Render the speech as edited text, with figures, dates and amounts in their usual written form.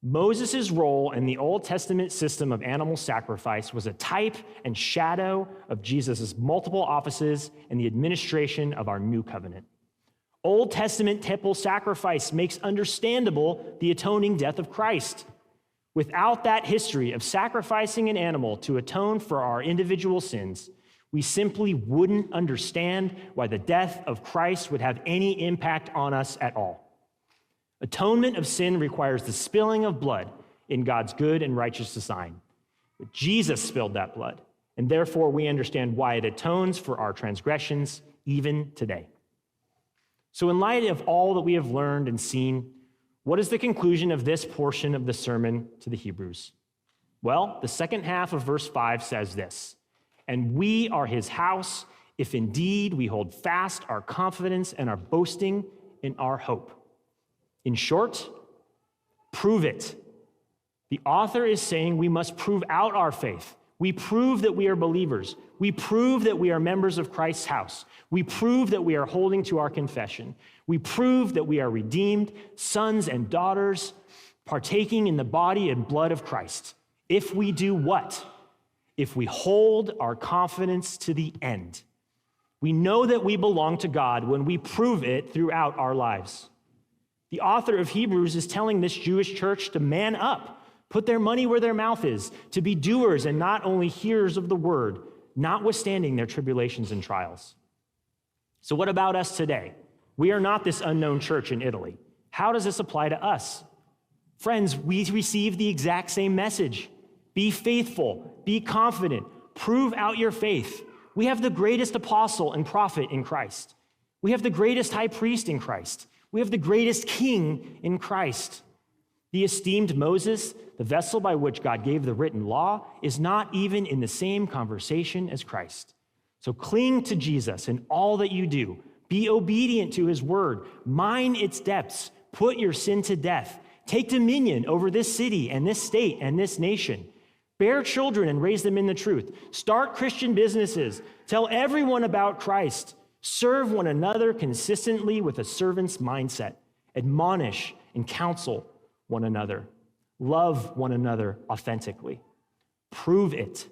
Moses' role in the Old Testament system of animal sacrifice was a type and shadow of Jesus' multiple offices in the administration of our new covenant. Old Testament temple sacrifice makes understandable the atoning death of Christ. Without that history of sacrificing an animal to atone for our individual sins, we simply wouldn't understand why the death of Christ would have any impact on us at all. Atonement of sin requires the spilling of blood in God's good and righteous design. But Jesus spilled that blood, and therefore we understand why it atones for our transgressions even today. So in light of all that we have learned and seen, what is the conclusion of this portion of the sermon to the Hebrews? Well, the second half of verse 5 says this, "And we are his house, if indeed we hold fast our confidence and our boasting in our hope." In short, prove it. The author is saying we must prove out our faith. We prove that we are believers. We prove that we are members of Christ's house. We prove that we are holding to our confession. We prove that we are redeemed, sons and daughters, partaking in the body and blood of Christ. If we do what? If we hold our confidence to the end. We know that we belong to God when we prove it throughout our lives. The author of Hebrews is telling this Jewish church to man up, put their money where their mouth is, to be doers and not only hearers of the word, notwithstanding their tribulations and trials. So what about us today? We are not this unknown church in Italy. How does this apply to us? Friends, we receive the exact same message. Be faithful, be confident, prove out your faith. We have the greatest apostle and prophet in Christ. We have the greatest high priest in Christ. We have the greatest king in Christ. The esteemed Moses, the vessel by which God gave the written law, is not even in the same conversation as Christ. So cling to Jesus in all that you do. Be obedient to his word. Mine its depths. Put your sin to death. Take dominion over this city and this state and this nation. Bear children and raise them in the truth. Start Christian businesses. Tell everyone about Christ. Serve one another consistently with a servant's mindset. Admonish and counsel one another. Love one another authentically. Prove it.